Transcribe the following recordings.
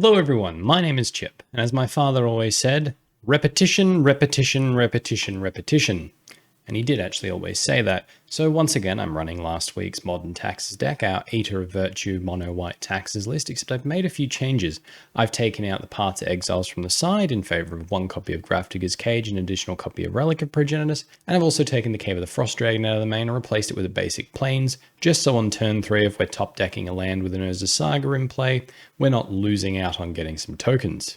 Hello everyone, my name is Chip, and as my father always said, repetition, repetition, repetition, repetition. And he did actually always say that. So once again, I'm running last week's Modern Taxes deck, our Eater of Virtue mono white taxes list, except I've made a few changes. I've taken out the Path to Exiles from the side in favour of one copy of Grafdiggers Cage and an additional copy of Relic of Progenitus, and I've also taken the Cave of the Frost Dragon out of the main and replaced it with a basic Plains, just so on turn 3 if we're top decking a land with an Urza Saga in play, we're not losing out on getting some tokens.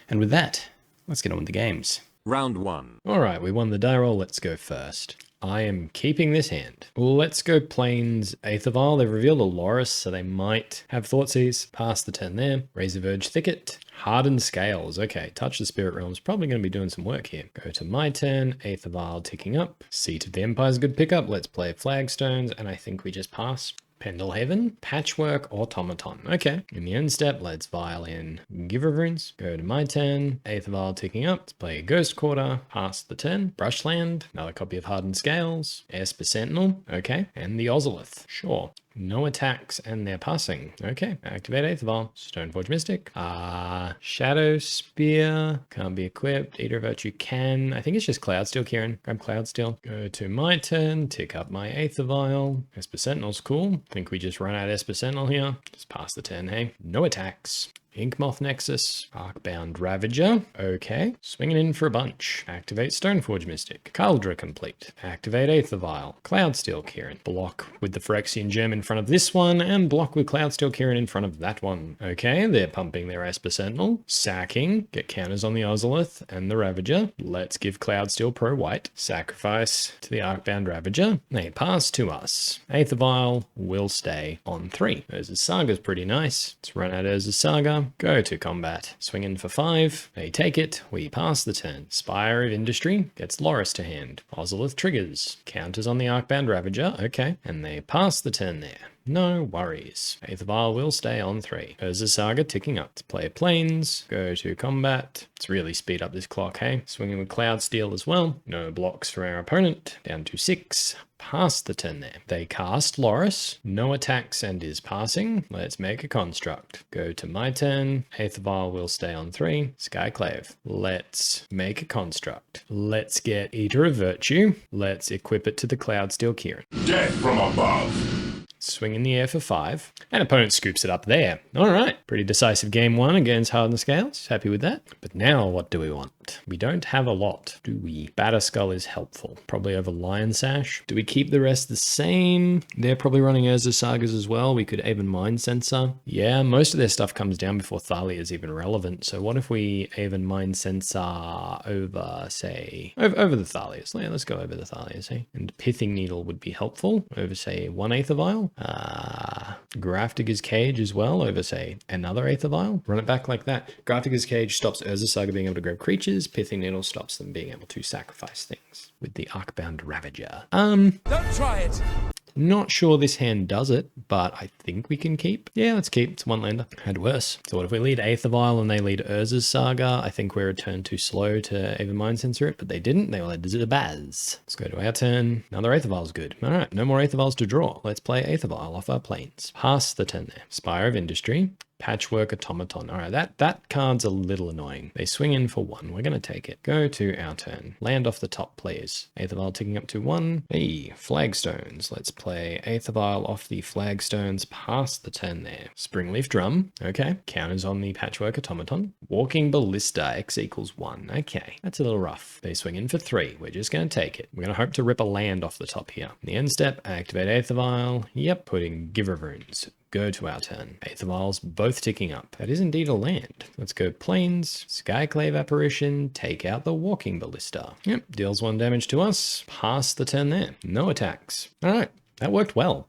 And with that, let's get on with the games. Round 1. Alright, we won the die roll, let's go first. I am keeping this hand. Let's go Plains Aether Vial. They've revealed a Loris, so they might have Thoughtseize. Pass the turn there. Razor Verge Thicket. Hardened Scales. Okay, Touch the Spirit Realm's probably going to be doing some work here. Go to my turn. Aether Vial ticking up. Seat of the Empire's a good pickup. Let's play Flagstones, and I think we just pass. Pendlehaven, Patchwork, Automaton. Okay. In the end step, let's vial in Giver of Runes. Go to my turn. Aether Vial ticking up. Let's play Ghost Quarter. Pass the turn. Brushland. Another copy of Hardened Scales. Esper Sentinel. Okay. And the Ozolith. Sure. No attacks and they're passing. Okay. Activate Aether Vial. Stoneforge Mystic. Shadowspear. Can't be equipped. Eater of Virtue can. I think it's just Cloudsteel Kirin. Grab Cloudsteel. Go to my turn. Tick up my Aether Vial. Esper Sentinel's cool. Think we just run out Esper Sentinel here. Just pass the turn, hey. No attacks. Inkmoth Nexus, Arcbound Ravager, okay, swinging in for a bunch. Activate Stoneforge Mystic, Kaldra Compleat, activate Aether Vial, Cloudsteel Kirin, block with the Phyrexian Gem in front of this one, and block with Cloudsteel Kirin in front of that one. Okay, they're pumping their Esper Sentinel, sacking, get counters on the Ozolith and the Ravager. Let's give Cloudsteel Pro White, sacrifice to the Arcbound Ravager. They pass to us. Aether Vial will stay on 3. Urza Saga's pretty nice. Let's run out Urza Saga. Go to combat. Swing in for 5. They take it. We pass the turn. Spire of Industry gets Loris to hand. Ozolith triggers. Counters on the Arcbound Ravager. Okay. And they pass the turn there. No worries. Aether Vial will stay on 3. Urza Saga ticking up. To play Plains. Go to combat. Let's really speed up this clock, hey? Swinging with Cloudsteel as well. No blocks for our opponent. Down to 6. Pass the turn there. They cast Loris. No attacks and is passing. Let's make a construct. Go to my turn. Aether Vial will stay on 3. Skyclave. Let's make a construct. Let's get Eater of Virtue. Let's equip it to the Cloudsteel Kirin. Death from above. Swing in the air for 5. And opponent scoops it up there. Alright. Pretty decisive game 1 against Hardened Scales. Happy with that. But now what do we want? We don't have a lot, do we? Batterskull is helpful. Probably over Lion Sash. Do we keep the rest the same? They're probably running Urza Sagas as well. We could Aven Mindcensor. Yeah, most of their stuff comes down before Thalia is even relevant. So what if we Aven Mindcensor over, say, over the Thalias? Yeah, let's go over the Thalias, hey? And Pithing Needle would be helpful over, say, 1 Aether Vial. Grafdiggers Cage as well over, say, another Aether Vial. Run it back like that. Grafdiggers Cage stops Urza Saga being able to grab creatures. Pithing Needle stops them being able to sacrifice things with the Arcbound Ravager. Don't try it! Not sure this hand does it, but I think we can keep. Yeah, let's keep. It's 1 lander. Had worse. So what if we lead Aether Vial and they lead Urza's Saga? I think we're a turn too slow to Aven Mindcensor it, but they didn't. They led Zabaz. Let's go to our turn. Another Aether Vial's good. All right, no more Aether Vials to draw. Let's play Aether Vial off our Plains. Pass the turn there. Spire of Industry. Patchwork Automaton. All right, that card's a little annoying. They swing in for 1. We're going to take it. Go to our turn. Land off the top, please. Aether Vial ticking up to 1. Hey, Flagstones. Let's play Aether Vial off the Flagstones. Pass the turn there. Springleaf Drum. Okay. Counters on the Patchwork Automaton. Walking Ballista. X equals 1. Okay. That's a little rough. They swing in for 3. We're just going to take it. We're going to hope to rip a land off the top here. In the end step, activate Aether Vial. Yep. Putting Giver of Runes. Go to our turn. Aether Vials both ticking up. That is indeed a land. Let's go Plains, Skyclave Apparition, take out the Walking Ballista. Yep, deals 1 damage to us. Pass the turn there. No attacks. All right, that worked well.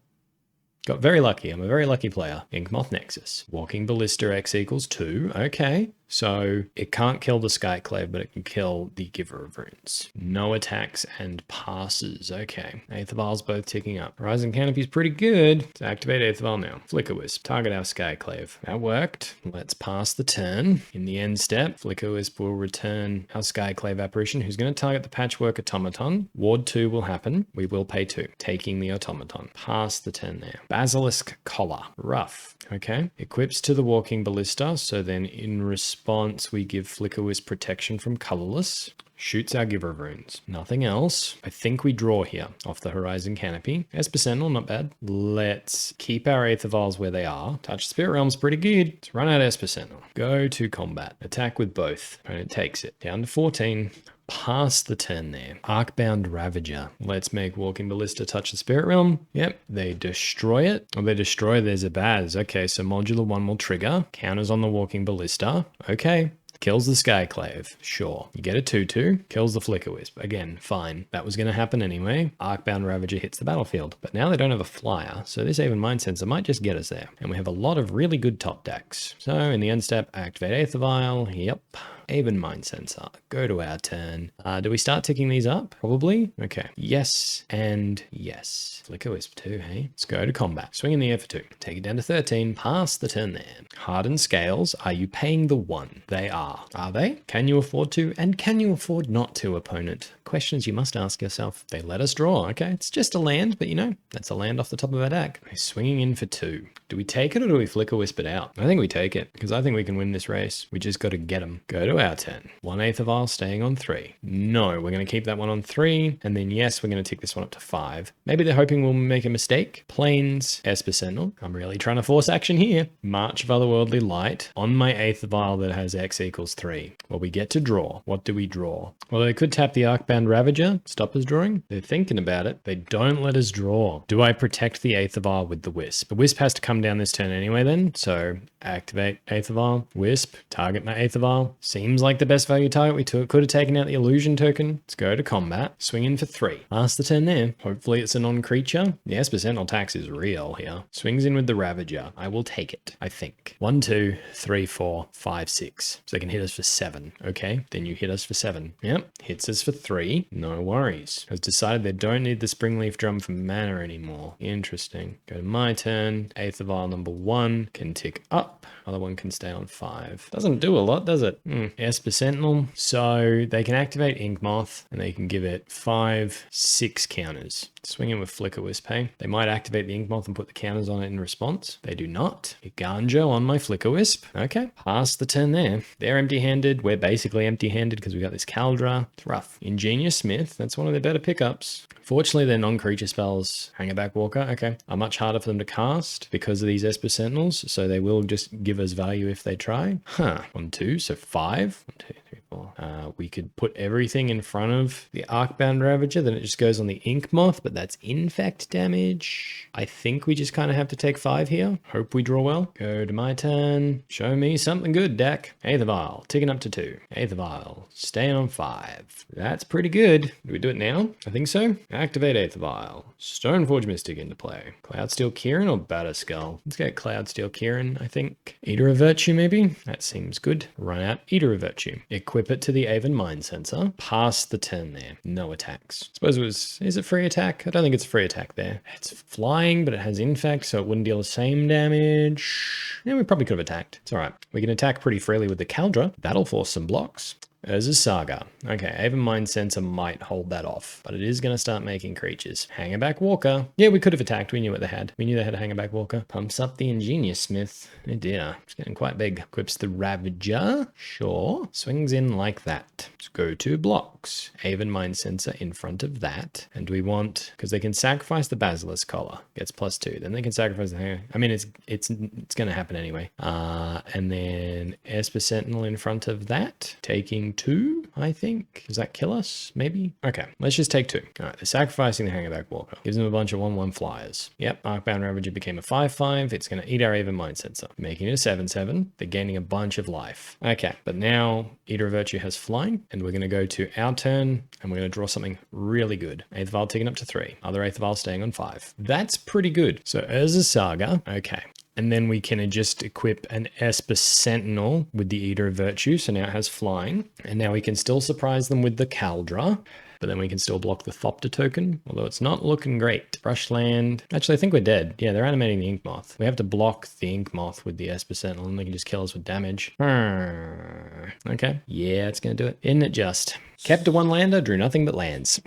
Got very lucky. I'm a very lucky player. Inkmoth Nexus. Walking Ballista X equals 2. Okay. So it can't kill the Skyclave, but it can kill the Giver of Runes. No attacks and passes. Okay. Aether Vials both ticking up. Horizon Canopy is pretty good. Let's activate Aether Vial now. Flickerwisp. Target our Skyclave. That worked. Let's pass the turn. In the end step, Flickerwisp will return our Skyclave Apparition, who's going to target the Patchwork Automaton. Ward 2 will happen. We will pay 2, taking the Automaton. Pass the turn there. Basilisk Collar. Rough. Okay. Equips to the Walking Ballista, so then in response we give Flickerwisp protection from Colorless. Shoots our Giver of Runes. Nothing else. I think we draw here off the Horizon Canopy. Esper Sentinel, not bad. Let's keep our Aether Vials where they are. Touch Spirit Realm's pretty good. Let's run out Esper Sentinel. Go to combat. Attack with both. Opponent takes it. Down to 14. Pass the turn there. Arcbound Ravager. Let's make Walking Ballista touch the Spirit Realm. Yep, they destroy it. Oh, they destroy their Zabaz. Okay, so Modular 1 will trigger. Counters on the Walking Ballista. Okay. Kills the Skyclave. Sure. You get a 2-2. Kills the Flickerwisp. Again, fine. That was going to happen anyway. Arcbound Ravager hits the battlefield. But now they don't have a flyer, so this Aven Mindcensor might just get us there. And we have a lot of really good top decks. So in the end step, activate Aether Vial. Yep. Aven Mindcensor. Go to our turn. Do we start ticking these up? Probably. Okay. Yes and yes. Flickerwisp too, hey? Let's go to combat. Swing in the air for 2. Take it down to 13. Pass the turn there. Hardened Scales. Are you paying the 1? They are. Are they? Can you afford to? And can you afford not to, opponent? Questions you must ask yourself. They let us draw. Okay. It's just a land, but you know, that's a land off the top of our deck. Swinging in for 2. Do we take it or do we Flickerwisp it out? I think we take it because I think we can win this race. We just got to get them. Go to our turn. 1 Aether Vial staying on 3. No, we're going to keep that one on 3. And then yes, we're going to tick this one up to 5. Maybe they're hoping we'll make a mistake. Plains, Esper Sentinel. I'm really trying to force action here. March of Otherworldly Light on my Aether Vial that has X equals 3. Well, we get to draw. What do we draw? Well, they could tap the Arcbound Ravager. Stop us drawing. They're thinking about it. They don't let us draw. Do I protect the Aether Vial with the Wisp? The Wisp has to come down this turn anyway then. So activate Aether Vial. Wisp. Target my Aether Vial. Seems like the best value target. We could have taken out the Illusion token. Let's go to combat. Swing in for 3. Pass the turn there. Hopefully it's a non-creature. The Esper Sentinel tax is real here. Swings in with the Ravager. I will take it, I think. 1, 2, 3, 4, 5, 6. So they can hit us for 7. Okay, then you hit us for 7. Yep, hits us for 3. No worries. Has decided they don't need the Springleaf Drum for mana anymore. Interesting. Go to my turn. Aether Vial number 1 can tick up. Other one can stay on 5. Doesn't do a lot, does it? Esper Sentinel. So they can activate Inkmoth and they can give it 5, 6 counters. Swing in with Flickerwisp, hey? They might activate the Inkmoth and put the counters on it in response. They do not. Eiganjo on my Flickerwisp. Okay, pass the turn there. They're empty-handed. We're basically empty-handed because we got this Kaldra. It's rough. Ingenious Smith. That's one of their better pickups. Fortunately, their non-creature spells, Hangerback Walker, okay, are much harder for them to cast because of these Esper Sentinels, so they will just give us value if they try. 1, 2, so 5. 1, 2, 3, 4. We could put everything in front of the Arcbound Ravager, then it just goes on the Inkmoth, but that's infect damage. I think we just kind of have to take 5 here. Hope we draw well. Go to my turn. Show me something good, deck. Aether Vial, ticking up to 2. Aether Vial, staying on 5. That's pretty good. Do we do it now? I think so. Activate Aether Vial. Stoneforge Mystic into play. Cloudsteel Kirin or Batterskull? Let's get Cloudsteel Kirin, I think. Eater of Virtue, maybe? That seems good. Run out Eater of Virtue. Equip it to the Aven Mindcensor. Pass the turn there. No attacks. Suppose it was... Is it free attack? I don't think it's free attack there. It's flying, but it has infect, so it wouldn't deal the same damage. Yeah, we probably could have attacked. It's alright. We can attack pretty freely with the Kaldra. That'll force some blocks. Urza Saga. Okay, Aven Mindcensor might hold that off, but it is going to start making creatures. Hangerback Walker. Yeah, we could have attacked. We knew what they had. We knew they had a Hangerback Walker. Pumps up the Ingenious Smith. Oh dear, it's getting quite big. Equips the Ravager. Sure. Swings in like that. Let's go to blocks. Aven Mindcensor in front of that. And we want, because they can sacrifice the Basilisk Collar. Gets +2. Then they can sacrifice the Hanger. I mean, it's going to happen anyway. And then Esper Sentinel in front of that. Taking 2, I think. Does that kill us? Maybe? Okay, let's just take 2. All right, they're sacrificing the Hangerback Walker. Gives them a bunch of 1/1 flyers. Yep, Arcbound Ravager became a 5/5. It's going to eat our Aven Mindcensor, making it a 7/7. They're gaining a bunch of life. Okay, but now Eater of Virtue has flying, and we're going to go to our turn, and we're going to draw something really good. Aether Vial taking up to 3. Other Aether Vial staying on 5. That's pretty good. So Urza Saga. Okay. And then we can just equip an Esper Sentinel with the Eater of Virtue. So now it has flying. And now we can still surprise them with the Kaldra. But then we can still block the Thopter token, although it's not looking great. Brushland. Actually, I think we're dead. Yeah, they're animating the Ink Moth. We have to block the Ink Moth with the Esper Sentinel, and they can just kill us with damage. Okay. Yeah, it's going to do it. Isn't it just? Kept a 1-lander, drew nothing but lands.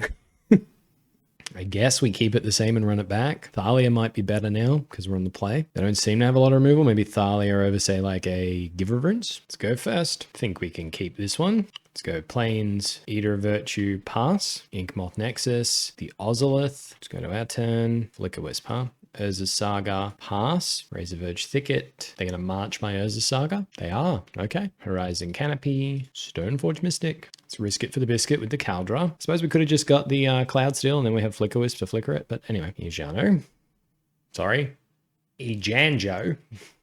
I guess we keep it the same and run it back. Thalia might be better now because we're on the play. They don't seem to have a lot of removal. Maybe Thalia over, say, like a Giver of Runes. Let's go first. I think we can keep this one. Let's go Plains, Eater of Virtue, pass. Inkmoth Nexus, the Ozolith. Let's go to our turn. Flickerwisp, huh? Urza Saga, pass. Razorverge Thicket. They're going to march my Urza Saga? They are. Okay. Horizon Canopy. Stoneforge Mystic. Let's risk it for the biscuit with the Kaldra. I suppose we could have just got the Cloudsteel and then we have Flickerwisp to flicker it. But anyway, Eiganjo. Sorry. Eiganjo.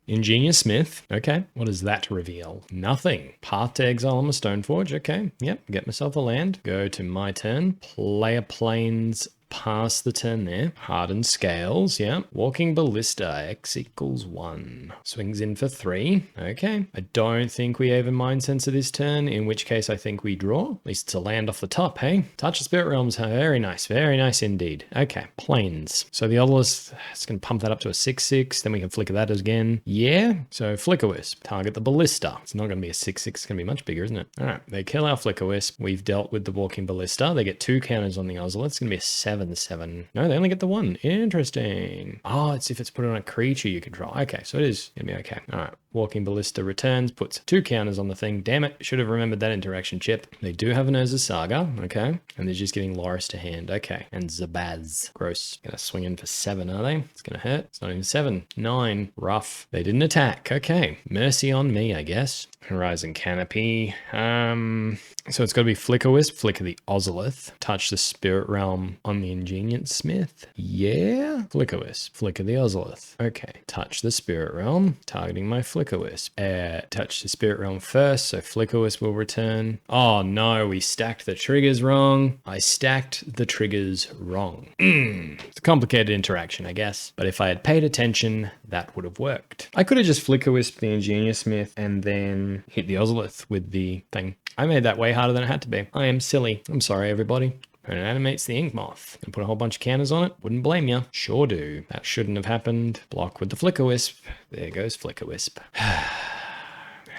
Ingenious Smith. Okay. What does that reveal? Nothing. Path to Exile on my Stoneforge. Okay. Yep. Get myself a land. Go to my turn. Play a Plains. Pass the turn there. Hardened Scales, yeah. Walking Ballista, X equals 1. Swings in for 3. Okay. I don't think we Aven Mindcensor this turn, in which case I think we draw. At least it's a land off the top, hey? Touch the Spirit Realms, very nice. Very nice indeed. Okay, Plains. So the Obelisk, it's going to pump that up to a 6/6. Then we can flicker that again. Yeah. So Flickerwisp, target the Ballista. It's not going to be a 6/6. It's going to be much bigger, isn't it? All right. They kill our Flickerwisp. We've dealt with the Walking Ballista. They get 2 counters on the Ozolith. It's going to be a 7/7. No, they only get the 1. Interesting. Oh, it's if it's put on a creature you control. Okay, so it is going to be okay. All right. Walking Ballista returns, puts 2 counters on the thing. Damn it. Should have remembered that interaction chip. They do have an Urza Saga. Okay. And they're just getting Loris to hand. Okay. And Zabaz. Gross. Gonna swing in for 7, are they? It's gonna hurt. It's not even 7. 9. Rough. They didn't attack. Okay. Mercy on me, I guess. Horizon Canopy. So it's got to be Flickerwisp, flicker the Ozolith, touch the Spirit Realm on the Ingenious Smith. Yeah. Flickerwisp, flicker the Ozolith. Okay. Touch the Spirit Realm, targeting my Flickerwisp. Touch the Spirit Realm first, so Flickerwisp will return. Oh no, we stacked the triggers wrong. I stacked the triggers wrong. It's a complicated interaction, I guess. But if I had paid attention, that would have worked. I could have just Flickerwisp the Ingenious Smith and then hit the Ozolith with the thing. I made that way harder than it had to be. I am silly. I'm sorry, everybody. And it animates the Ink Moth. And put a whole bunch of counters on it. Wouldn't blame you. Sure do. That shouldn't have happened. Block with the Flickerwisp. There goes Flickerwisp.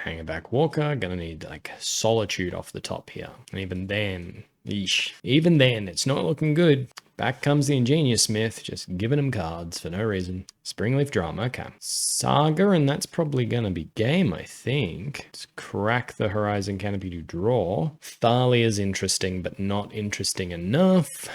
Hanger back Walker. Gonna need like Solitude off the top here. And even then, yeesh. Even then, it's not looking good. Back comes the Ingenious Smith, just giving him cards for no reason. Springleaf Drum, okay. Saga, and that's probably going to be game, I think. Let's crack the Horizon Canopy to draw. Thalia's interesting, but not interesting enough.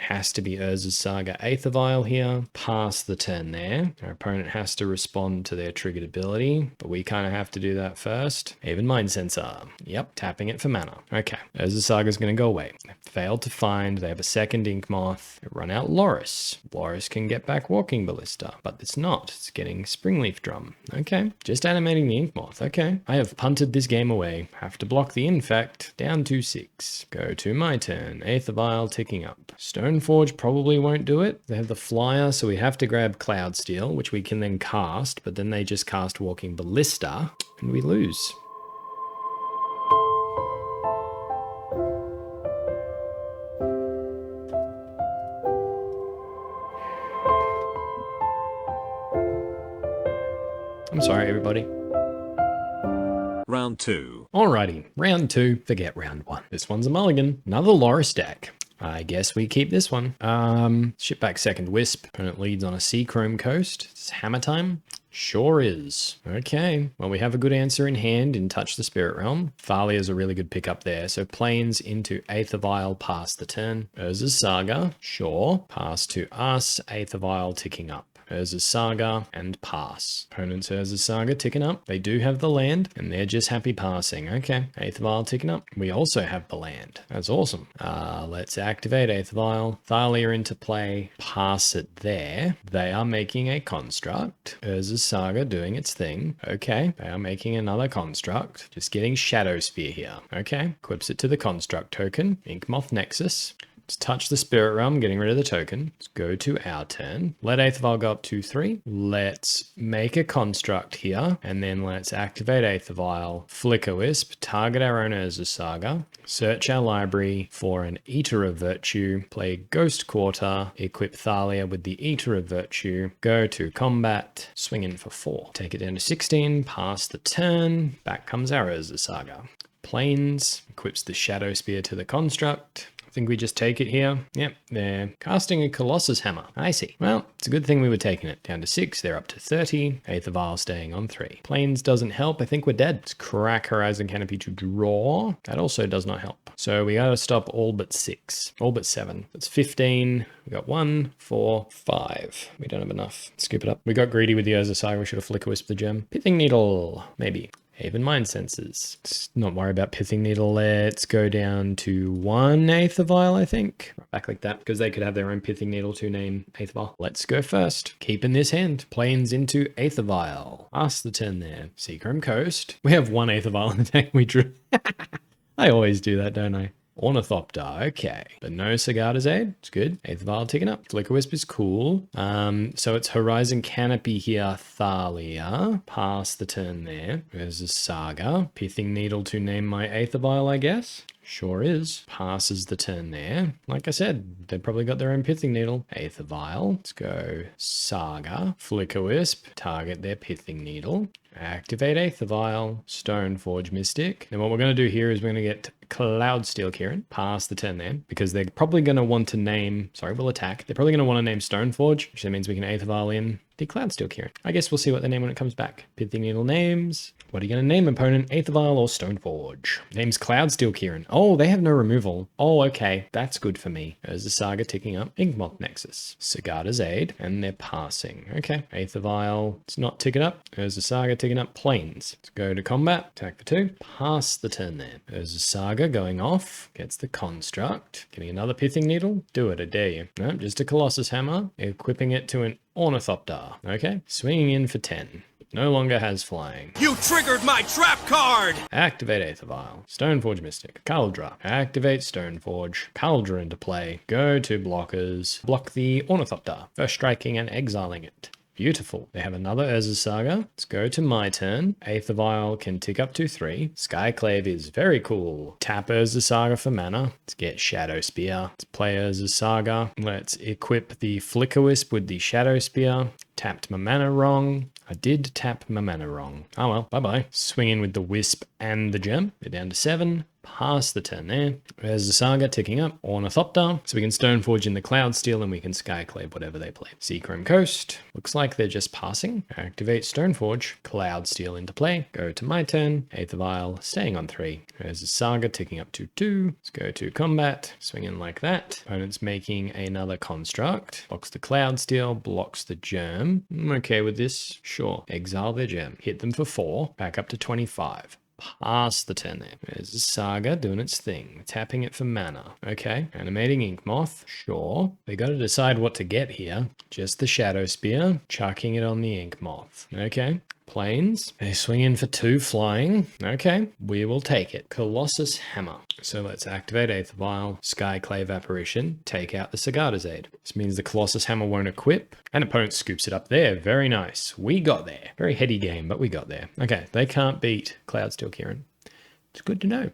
Has to be Urza's Saga Aether Vial here. Pass the turn there. Our opponent has to respond to their triggered ability, but we kind of have to do that first. Aven Mindcensor. Yep, tapping it for mana. Okay, Urza's Saga's going to go away. Failed to find. They have a second Ink Moth. They run out Loris. Loris can get back Walking Ballista, but it's not. It's getting Springleaf Drum. Okay, just animating the Ink Moth. Okay, I have punted this game away. Have to block the Infect. Down to 6. Go to my turn. Aether Vial ticking up. Stoneforge probably won't do it. They have the flyer, so we have to grab Cloudsteel, which we can then cast, but then they just cast Walking Ballista, and we lose. I'm sorry, everybody. Round 2. Alrighty, round 2. Forget round 1. This one's a mulligan. Another Loris deck. I guess we keep this one. Ship back second Wisp. Opponent leads on a Seachrome Coast. It's hammer time. Sure is. Okay. Well, we have a good answer in hand in Touch the Spirit Realm. Thalia's a really good pickup there. So Plains into Aether Vial, pass the turn. Urza's Saga. Sure. Pass to us. Aether Vial ticking up. Urza's Saga and pass. Opponent's Urza's Saga ticking up. They do have the land and they're just happy passing. Okay. Aether Vial ticking up. We also have the land. That's awesome. Let's activate Aether Vial. Thalia into play. Pass it there. They are making a construct. Urza's Saga doing its thing. Okay. They are making another construct. Just getting Shadowspear here. Okay. Equips it to the construct token. Inkmoth Nexus. Let's touch the Spirit Realm, getting rid of the token. Let's go to our turn. Let Aether Vial go up 2/3. Let's make a construct here, and then let's activate Aether Vial, Flickerwisp, target our own Urza Saga, search our library for an Eater of Virtue, play Ghost Quarter, equip Thalia with the Eater of Virtue, go to combat, swing in for 4. Take it down to 16, pass the turn, back comes our Urza Saga. Plains, equips the Shadowspear to the construct. I think we just take it here. Yep, they're casting a Colossus Hammer. I see. Well, it's a good thing we were taking it. Down to 6, they're up to 30. Aether Vial staying on 3. Plains doesn't help. I think we're dead. Let's crack Horizon Canopy to draw. That also does not help. So we gotta stop all but 6. All but 7. That's 15. We got 1, 4, 5. We don't have enough. Scoop it up. We got greedy with the Urza Saga. We should have Flickerwisp the gem. Pithing Needle. Maybe. Aven Mindcensors. Let's not worry about Pithing Needle. Let's go down to 1 Aether Vial, I think. Back like that, because they could have their own Pithing Needle to name Aether Vial. Let's go first. Keep in this hand. Plains into Aether Vial. Pass the turn there. Seachrome Coast. We have 1 Aether Vial in the deck we drew. I always do that, don't I? Ornithopter, okay. But no Sagada's Aid, it's good. Aether Vial ticking up. Flickerwisp is cool. So it's Horizon Canopy here, Thalia. Pass the turn there. There's a Saga. Pithing Needle to name my Aether Vial, I guess. Sure is. Passes the turn there. Like I said, they've probably got their own Pithing Needle. Aether Vial. Let's go Saga. Flickerwisp. Target their Pithing Needle. Activate Aether Vial. Stoneforge Mystic. Then what we're going to do here is we're going to get Cloudsteel Kirin. Pass the turn there. Because they're probably going to want to name... Sorry, we'll attack. They're probably going to want to name Stoneforge, which means we can Aether Vial in the Cloudsteel Kirin. I guess we'll see what they name when it comes back. Pithing Needle names. What are you going to name, opponent? Aether Vial or Stoneforge? Name's Cloudsteel Kirin. Oh, they have no removal. Oh, okay. That's good for me. There's the Saga ticking up. Inkmoth Nexus. Sagada's Aid. And they're passing. Okay. Aether Vial. It's not ticking up. There's the Saga ticking up. Plains. Let's go to combat. Attack for 2. Pass the turn there. There's the Saga going off. Gets the construct. Getting another Pithing Needle. Do it, I dare you. Nope, just a Colossus Hammer. Equipping it to an Ornithopter. Okay. Swinging in for 10. No longer has flying. You triggered my trap card! Activate Aether Vial. Stoneforge Mystic. Kaldra. Activate Stoneforge. Kaldra into play. Go to blockers. Block the Ornithopter. First striking and exiling it. Beautiful. They have another Urza Saga. Let's go to my turn. Aether Vial can tick up to 3. Skyclave is very cool. Tap Urza Saga for mana. Let's get Shadowspear. Let's play Urza Saga. Let's equip the Flickerwisp with the Shadowspear. Tapped my mana wrong. I did tap my mana wrong. Oh well, bye-bye. Swing in with the Wisp and the Gem. They're down to 7. Pass the turn there. There's the Saga ticking up. Ornithopter. So we can Stoneforge in the Cloudsteel and we can Skyclave whatever they play. Seachrome Coast. Looks like they're just passing. Activate Stoneforge. Cloudsteel into play. Go to my turn. Aether Vial staying on 3. There's the Saga ticking up to 2. Let's go to combat. Swing in like that. Opponent's making another construct. Blocks the Cloudsteel. Blocks the Germ. I'm okay with this. Sure. Exile their Gem. Hit them for 4. Back up to 25. Pass the turn there. There's the Saga doing its thing. Tapping it for mana. Okay. Animating Inkmoth. Sure. They got to decide what to get here. Just the Shadowspear. Chucking it on the Inkmoth. Okay. Plains. They swing in for 2 flying. Okay. We will take it. Colossus Hammer. So let's activate Aether Vial, Skyclave Apparition, take out the Sagada's Aid. This means the Colossus Hammer won't equip, and opponent scoops it up there. Very nice. We got there. Very heady game, but we got there. Okay, they can't beat Cloudsteel Kirin. It's good to know.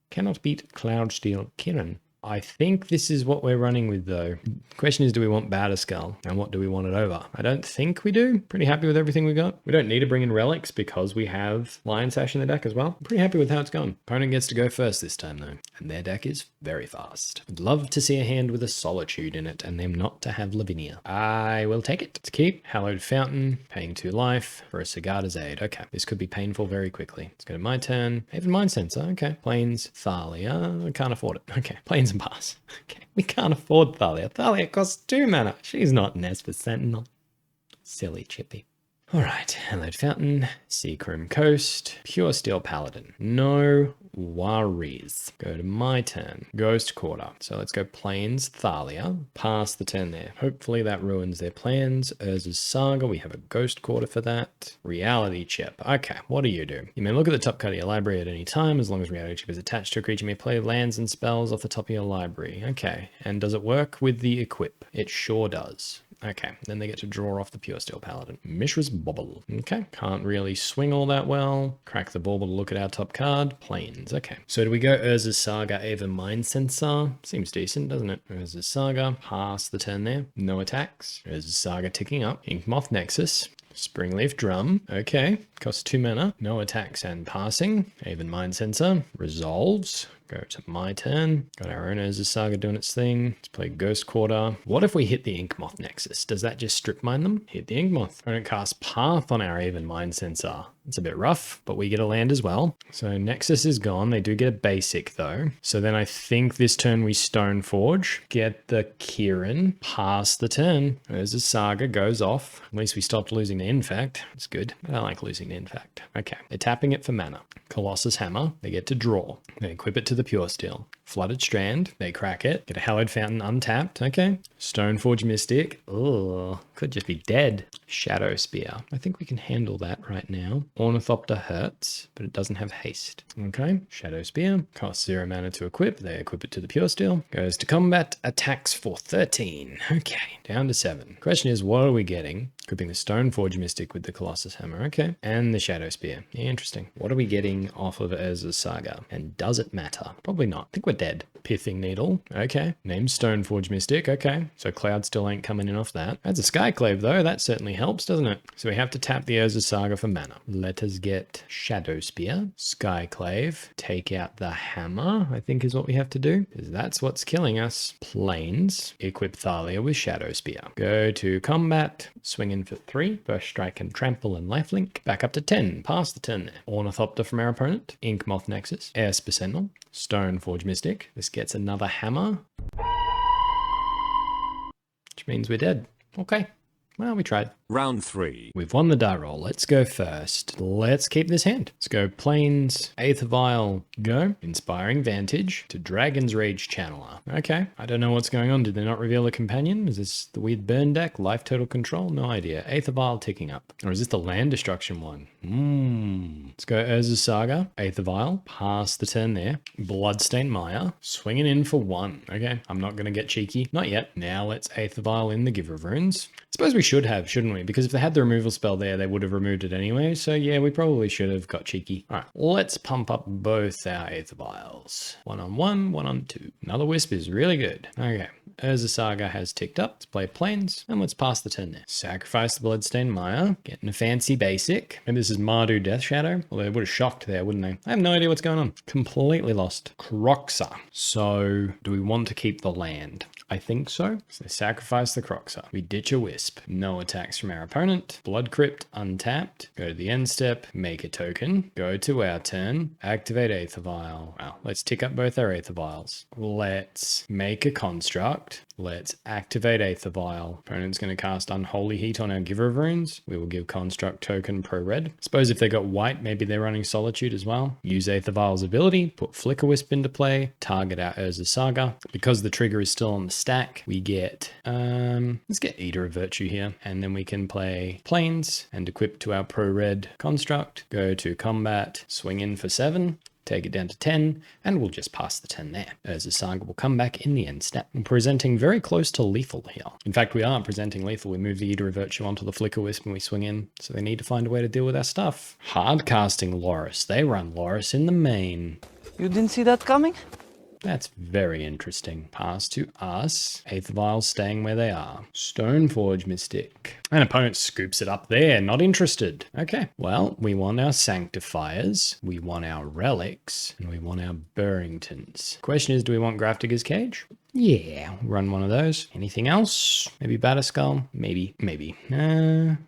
Cannot beat Cloudsteel Kirin. I think this is what we're running with though. Question is, do we want Batterskull and what do we want it over? I don't think we do. Pretty happy with everything we got. We don't need to bring in relics because we have Lion Sash in the deck as well. I'm pretty happy with how it's gone. Opponent gets to go first this time though, and their deck is very fast. I'd love to see a hand with a Solitude in it and them not to have Lavinia. I will take it. To keep Hallowed Fountain, paying 2 life for a Sagada's Aid. Okay, this could be painful very quickly. Let's go to my turn. Aven Mindcensor. Okay, Plains, Thalia. I can't afford it. Okay, Plains and pass. Okay, we can't afford Thalia. Thalia costs 2 mana. She's not an Esper Sentinel. Silly Chippy. All right, Hallowed Fountain, Seacroom Coast, Pure Steel Paladin. No worries. Go to my turn. Ghost Quarter. So let's go Plains Thalia. Pass the turn there. Hopefully that ruins their plans. Urza's Saga. We have a Ghost Quarter for that. Reality Chip. Okay, what do? You may look at the top card of your library at any time. As long as Reality Chip is attached to a creature, you may play lands and spells off the top of your library. Okay, and does it work with the equip? It sure does. Okay, then they get to draw off the Pure Steel Paladin. Mishra's Bauble. Okay, can't really swing all that well. Crack the bauble to look at our top card. Plains. Okay, so do we go Urza's Saga, Aven Mindcensor? Seems decent, doesn't it? Urza's Saga. Pass the turn there. No attacks. Urza's Saga ticking up. Inkmoth Nexus. Springleaf Drum. Okay, costs 2 mana. No attacks and passing. Aven Mindcensor. Resolves. Go to my turn. Got our own Urza's Saga doing its thing. Let's play Ghost Quarter. What if we hit the Inkmoth Nexus? Does that just strip mine them? Hit the Inkmoth. I don't cast Path on our Aven Mindcensor. It's a bit rough, but we get a land as well. So Nexus is gone. They do get a basic though. So then I think this turn we Stoneforge, get the Kirin, pass the turn. Urza's Saga goes off. At least we stopped losing the en-Vec. It's good. I don't like losing the en-Vec. Okay, they're tapping it for mana. Colossus Hammer, they get to draw. They equip it to the Pure Steel. Flooded Strand, they crack it. Get a Hallowed Fountain untapped. Okay. Stoneforge Mystic. Oh, could just be dead. Shadowspear. I think we can handle that right now. Ornithopter hurts, but it doesn't have haste. Okay. Shadowspear. Costs 0 mana to equip. They equip it to the Pure Steel. Goes to combat. Attacks for 13. Okay. Down to 7. Question is, what are we getting? Equipping the Stoneforge Mystic with the Colossus Hammer. Okay. And the Shadowspear. Yeah, interesting. What are we getting off of Urza's Saga? And does it matter? Probably not. I think we're dead. Pithing Needle. Okay. Named Stoneforge Mystic. Okay. So Cloudsteel ain't coming in off that. That's a Skyclave though. That certainly helps, doesn't it? So we have to tap the Urza's Saga for mana. Let us get Shadowspear. Skyclave. Take out the hammer, I think is what we have to do. Because that's what's killing us. Plains. Equip Thalia with Shadowspear. Go to combat. Swing in for 3. First strike and trample and lifelink. Back up to 10. Pass the turn there. Ornithopter from our opponent. Inkmoth Nexus. Esper Sentinel. Stoneforge Mystic. This gets another hammer. Which means we're dead. Okay. Well, we tried. Round 3. We've won the die roll. Let's go first. Let's keep this hand. Let's go Plains, Aether Vial, go. Inspiring Vantage to Dragon's Rage Channeler. Okay. I don't know what's going on. Did they not reveal a companion? Is this the weird burn deck? Life Total Control? No idea. Aether Vial ticking up. Or is this the land destruction one? Let's go Urza's Saga, Aether Vial. Pass the turn there. Bloodstained Mire. Swinging in for 1. Okay. I'm not going to get cheeky. Not yet. Now let's Aether Vial in the Giver of Runes. I suppose we should have, shouldn't we? Because if they had the removal spell there, they would have removed it anyway. So yeah, we probably should have got cheeky. All right, let's pump up both our Aether Vials. 1 on 1, 1 on 2. Another Wisp is really good. Okay, Urza's Saga has ticked up. Let's play Plains, and let's pass the turn there. Sacrifice the Bloodstained Mire, getting a fancy basic. And this is Mardu Death Shadow. Well, they would have shocked there, wouldn't they? I have no idea what's going on. Completely lost. Croxa. So, do we want to keep the land? I think so. So they sacrifice the Croxa. We ditch a Wisp. No attacks from our opponent. Blood Crypt untapped. Go to the end step. Make a token. Go to our turn. Activate Aether Vial. Wow. Let's tick up both our Aether Vials. Let's make a construct. Let's activate Aether Vial. Opponent's going to cast Unholy Heat on our Giver of Runes. We will give Construct Token pro red. Suppose if they got white, maybe they're running Solitude as well. Use Aether Vial's ability. Put Flickerwisp into play. Target our Urza's Saga. Because the trigger is still on the stack, we get, let's get Eater of Virtue here. And then we can play Plains and equip to our pro red construct. Go to combat. Swing in for 7. Take it down to 10, and we'll just pass the 10 there. Urza's Saga will come back in the end step. We're presenting very close to lethal here. In fact, we are presenting lethal. We move the Eater of Virtue onto the Flickerwisp when we swing in, so they need to find a way to deal with our stuff. Hard casting Loris. They run Loris in the main. You didn't see that coming? That's very interesting. Pass to us. Aether Vials staying where they are. Stoneforge Mystic. An opponent scoops it up there. Not interested. Okay. Well, we want our Sanctifiers. We want our Relics. And we want our Burringtons. Question is, do we want Grafdiggers Cage? Yeah, run one of those. Anything else? Maybe Batterskull? Maybe.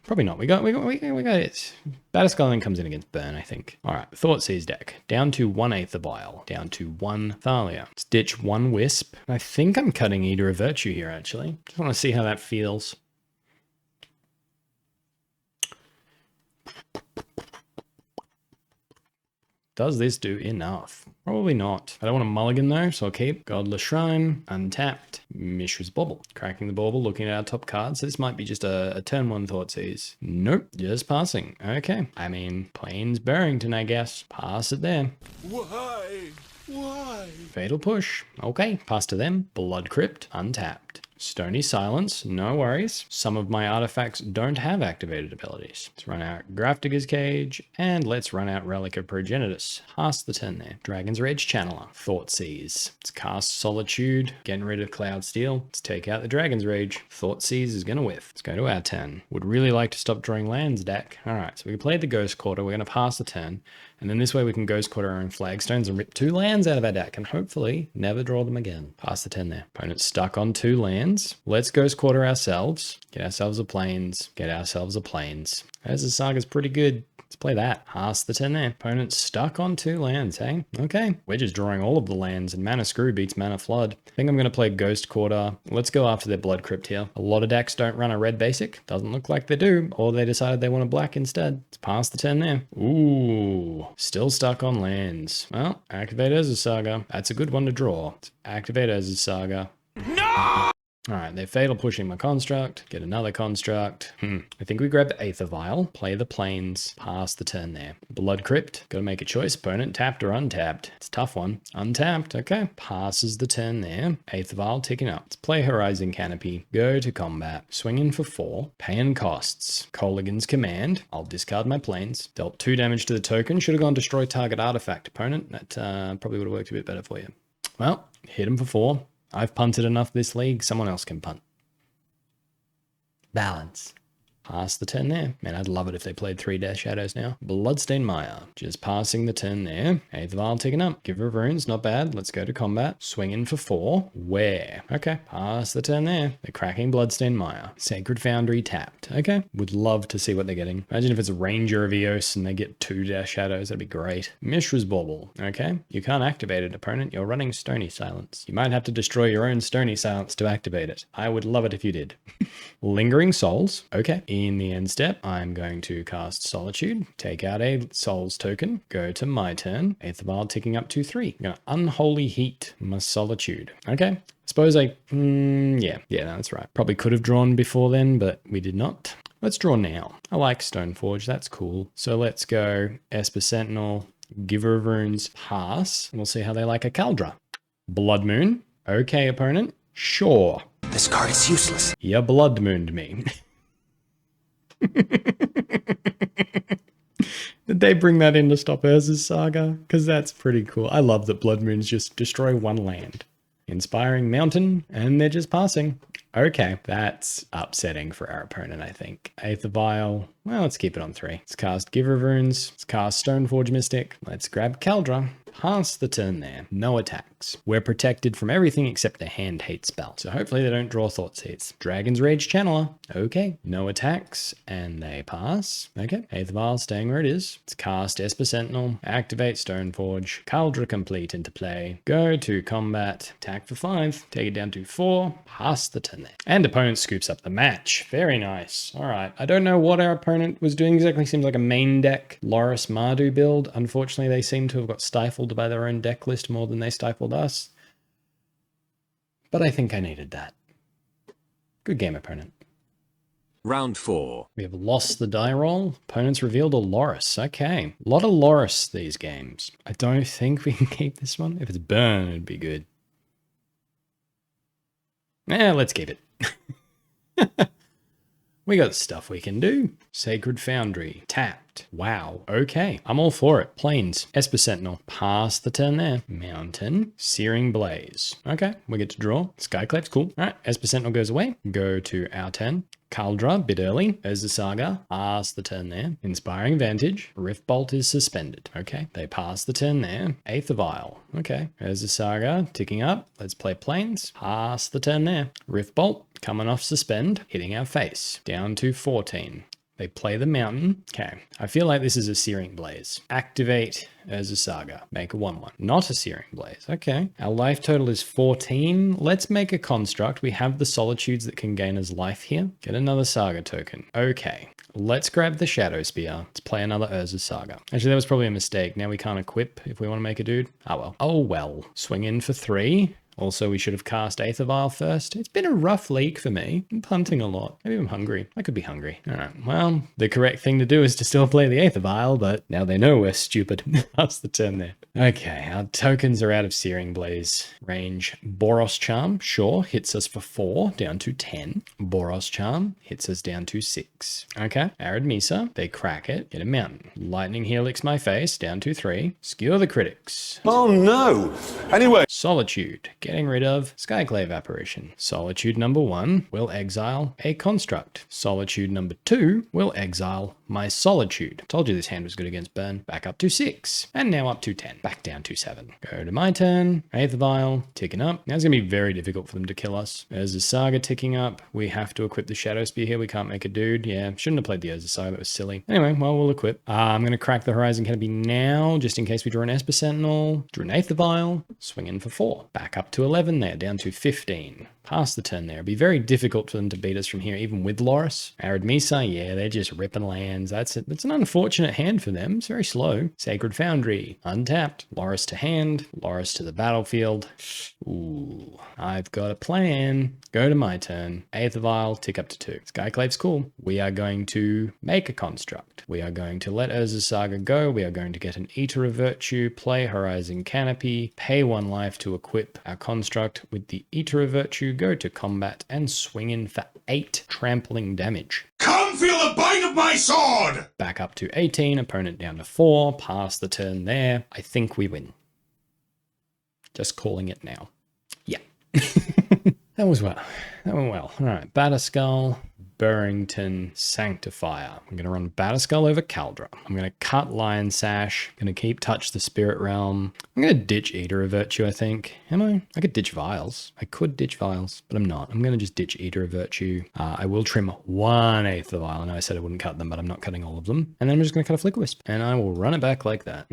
Probably not. We got it. Batterskull then comes in against Burn, I think. All right, Thoughtseize deck. Down to 1 Aether Vial. Down to 1 Thalia. Let's ditch 1 Wisp. I think I'm cutting Eater of Virtue here, actually. Just want to see how that feels. Does this do enough? Probably not. I don't want to mulligan though, so I'll keep Godless Shrine, untapped, Mishra's Bauble. Cracking the bauble, looking at our top cards. So this might be just a turn 1 Thoughtseize. Nope, just passing. Okay. I mean, Plains Burrenton, I guess. Pass it there. Why? Why? Fatal Push. Okay, pass to them. Blood Crypt, untapped. Stony Silence, no worries. Some of my artifacts don't have activated abilities. Let's run out Grafdiggers Cage, and let's run out Relic of Progenitus. Pass the turn there. Dragon's Rage Channeler, Thoughtseize. Let's cast Solitude, getting rid of Cloudsteel. Let's take out the Dragon's Rage. Thoughtseize is gonna whiff. Let's go to our turn. Would really like to stop drawing lands deck. Alright, so we can play the Ghost Quarter, we're gonna pass the turn. And then this way we can Ghost Quarter our own Flagstones and rip 2 lands out of our deck and hopefully never draw them again. Pass the turn there. Opponent's stuck on 2 lands. Let's Ghost Quarter ourselves. Get ourselves a Plains. Get ourselves a Plains. As the Saga's pretty good. Let's play that. Pass the turn there. Opponent's stuck on 2 lands, hey? Okay. We're just drawing all of the lands and Mana Screw beats Mana Flood. I think I'm going to play Ghost Quarter. Let's go after their Blood Crypt here. A lot of decks don't run a red basic. Doesn't look like they do. Or they decided they want a black instead. Let's pass the turn there. Ooh. Still stuck on lands. Well, activate Urza Saga. That's a good one to draw. Let's activate Urza Saga. No! Alright, they're fatal pushing my construct. Get another construct. I think we grab Aether Vial, play the Plains, pass the turn there. Blood Crypt, gotta make a choice. Opponent tapped or untapped. It's a tough one. Untapped, okay. Passes the turn there. Aether Vial ticking up. Let's play Horizon Canopy. Go to combat. Swing in for 4. Paying costs. Colligan's Command. I'll discard my Plains. Dealt 2 damage to the token. Should have gone destroy target artifact. Opponent, that probably would have worked a bit better for you. Well, hit him for 4. I've punted enough this league, someone else can punt. Balance. Pass the turn there. Man, I'd love it if they played 3 Death Shadows now. Bloodstained Mire. Just passing the turn there. Aether Vial ticking up. Giver of Runes, not bad. Let's go to combat. Swing in for 4. Where? Okay. Pass the turn there. They're cracking Bloodstained Mire. Sacred Foundry tapped. Okay. Would love to see what they're getting. Imagine if it's a Ranger of Eos and they get 2 Death Shadows. That'd be great. Mishra's Bauble. Okay. You can't activate it, opponent. You're running Stony Silence. You might have to destroy your own Stony Silence to activate it. I would love it if you did. Lingering Souls. Okay. In the end step, I'm going to cast Solitude, take out a Souls token, go to my turn, Aether Vial ticking up to 3. I'm going to Unholy Heat my Solitude. Okay. Suppose yeah, no, that's right. Probably could have drawn before then, but we did not. Let's draw now. I like Stoneforge. That's cool. So let's go Esper Sentinel, Giver of Runes, pass. And we'll see how they like a Kaldra. Blood Moon. Okay, opponent. Sure. This card is useless. You Blood Mooned me. Did they bring that in to stop Urza's Saga? Because that's pretty cool. I love that Blood Moons just destroy 1 land. Inspiring Mountain, and they're just passing. Okay, that's upsetting for our opponent, I think. Aether Vial, well, let's keep it on 3. Let's cast Giver of Runes, let's cast Stoneforge Mystic, let's grab Kaldra. Pass the turn there. No attacks. We're protected from everything except a hand hate spell. So hopefully they don't draw Thoughtseize. Dragon's Rage Channeler. Okay. No attacks. And they pass. Okay. Aether Vial staying where it is. Let's cast Esper Sentinel. Activate Stoneforge. Kaldra Compleat into play. Go to combat. Attack for 5. Take it down to 4. Pass the turn there. And opponent scoops up the match. Very nice. Alright. I don't know what our opponent was doing exactly. Seems like a main deck Loris Mardu build. Unfortunately, they seem to have got stifled by their own deck list more than they stifled us. But I think I needed that. Good game, opponent. Round 4. We have lost the die roll. Opponents revealed a Loris. Okay. A lot of Loris these games. I don't think we can keep this one. If it's burn, it'd be good. Let's keep it. We got stuff we can do. Sacred Foundry. Tapped. Wow. Okay. I'm all for it. Plains. Esper Sentinel. Pass the turn there. Mountain. Searing Blaze. Okay. We get to draw. Skyclave's cool. Alright. Esper Sentinel goes away. Go to our turn. Kaldra, bit early. Urza Saga. Pass the turn there. Inspiring Vantage. Rift Bolt is suspended. Okay. They pass the turn there. Aether Vial. Okay. Urza Saga. Ticking up. Let's play Plains. Pass the turn there. Rift Bolt. Coming off suspend, hitting our face. Down to 14. They play the mountain. Okay. I feel like this is a Searing Blaze. Activate Urza Saga. Make a 1/1. Not a Searing Blaze. Okay. Our life total is 14. Let's make a construct. We have the Solitudes that can gain us life here. Get another Saga token. Okay. Let's grab the Shadowspear. Let's play another Urza Saga. Actually, that was probably a mistake. Now we can't equip if we want to make a dude. Oh well. Oh well. Swing in for 3. Also, we should have cast Aether Vial first. It's been a rough league for me. I'm punting a lot. Maybe I'm hungry. I could be hungry. All right. Well, the correct thing to do is to still play the Aether Vial, but now they know we're stupid. That's the turn there. Okay, our tokens are out of Searing Blaze range. Boros Charm, sure, hits us for 4, down to 10. Boros Charm hits us down to 6. Okay, Arid Mesa, they crack it, get a mountain. Lightning Helix my face, down to 3. Skewer the critics. Oh no! Anyway. Solitude, getting rid of Skyclave Apparition. Solitude number 1 will exile a construct. Solitude number 2 will exile my Solitude. Told you this hand was good against burn. Back up to 6. And now up to 10. Back down to 7. Go to my turn. Aether Vial, ticking up. Now it's going to be very difficult for them to kill us. Urza Saga ticking up. We have to equip the Shadowspear here. We can't make a dude. Yeah, shouldn't have played the Urza Saga. That was silly. Anyway, well, we'll equip. I'm going to crack the Horizon Canopy now, just in case we draw an Esper Sentinel. Draw an Aether Vial. Swing in for 4. Back up to 11 there, down to 15. Pass the turn there. It'd be very difficult for them to beat us from here, even with Loris. Arid Mesa, yeah, they're just ripping lands. That's an unfortunate hand for them. It's very slow. Sacred Foundry, untapped. Loris to hand. Loris to the battlefield. Ooh, I've got a plan. Go to my turn. Aether Vial, tick up to 2. Skyclave's cool. We are going to make a construct. We are going to let Urza Saga go. We are going to get an Eater of Virtue, play Horizon Canopy, pay 1 life to equip our construct with the Eater of Virtue, go to combat and swing in for 8 trampling damage. Come feel the bite of my sword! Back up to 18, opponent down to 4, pass the turn there. I think we win. Just calling it now. Yeah. That was well. That went well. All right, Batterskull, Burrenton, Sanctifier. I'm going to run Batterskull over Kaldra. I'm going to cut Lion Sash. I'm going to keep Touch the Spirit Realm. I'm going to ditch Eater of Virtue, I think. Am I? I could ditch Vials. I could ditch Vials, but I'm not. I'm going to just ditch Eater of Virtue. I will trim 1 Aether Vial. I know I said I wouldn't cut them, but I'm not cutting all of them. And then I'm just going to cut a Flickerwisp. And I will run it back like that.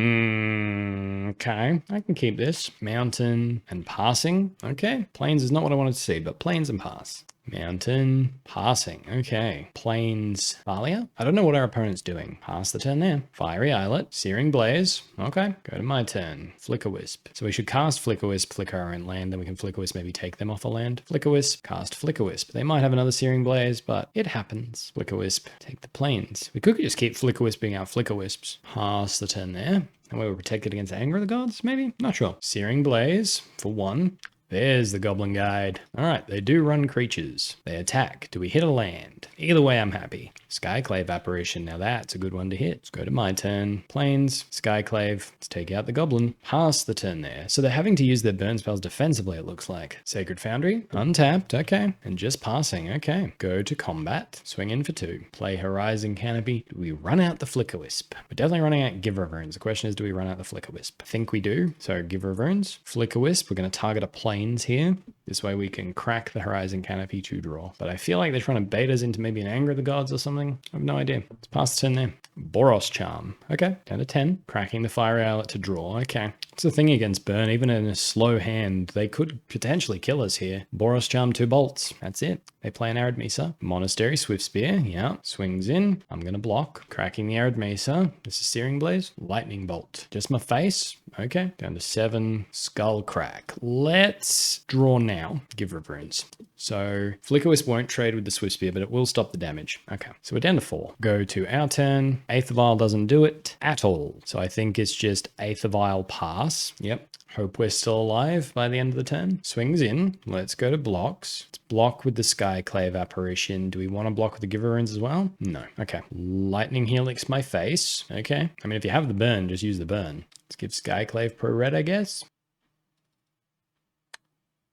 Okay. I can keep this. Mountain and passing. Okay. Plains is not what I wanted to see, but plains and pass. Mountain, passing. Okay. Plains, Valia. I don't know what our opponent's doing. Pass the turn there. Fiery Islet, Searing Blaze. Okay. Go to my turn. Flickerwisp. So we should cast Flickerwisp, flicker our own land, then we can Flickerwisp maybe take them off a land. Flickerwisp, cast Flickerwisp. They might have another Searing Blaze, but it happens. Flickerwisp, take the plains. We could just keep Flickerwisping our Flickerwisps. Pass the turn there. And we were protected against Anger of the Gods, maybe? Not sure. Searing Blaze for 1. There's the Goblin Guide. All right, they do run creatures. They attack. Do we hit a land? Either way, I'm happy. Skyclave Apparition. Now that's a good one to hit. Let's go to my turn. Plains, Skyclave. Let's take out the Goblin. Pass the turn there. So they're having to use their burn spells defensively, it looks like. Sacred Foundry. Untapped. Okay. And just passing. Okay. Go to combat. Swing in for 2. Play Horizon Canopy. Do we run out the Flickerwisp? We're definitely running out Giver of Runes. The question is, do we run out the Flickerwisp? I think we do. So Giver of Runes. Flickerwisp. We're going to target a plains here. This way we can crack the Horizon Canopy to draw. But I feel like they're trying to bait us into maybe an Anger of the Gods or something. I have no idea. Let's pass the turn there. Boros Charm. Okay, down to 10. Cracking the Fiery Islet to draw. Okay. It's the thing against burn. Even in a slow hand, they could potentially kill us here. Boros Charm, 2 bolts. That's it. They play an Arid Mesa. Monastery, Swift Spear. Yeah. Swings in. I'm going to block. Cracking the Arid Mesa. This is Searing Blaze. Lightning Bolt. Just my face. Okay. Down to 7. Skull Crack. Let's draw now. Giver of Runes. So Flickerwisp won't trade with the Swift Spear, but it will stop the damage. Okay. So we're down to 4. Go to our turn. Aether Vial doesn't do it at all. So I think it's just Aether Vial pass. Yep. Hope we're still alive by the end of the turn. Swings in. Let's go to blocks. Let's block with the Skyclave Apparition. Do we want to block with the Giver Runes as well? No. Okay. Lightning Helix my face. Okay. I mean, if you have the burn, just use the burn. Let's give Skyclave Pro Red, I guess.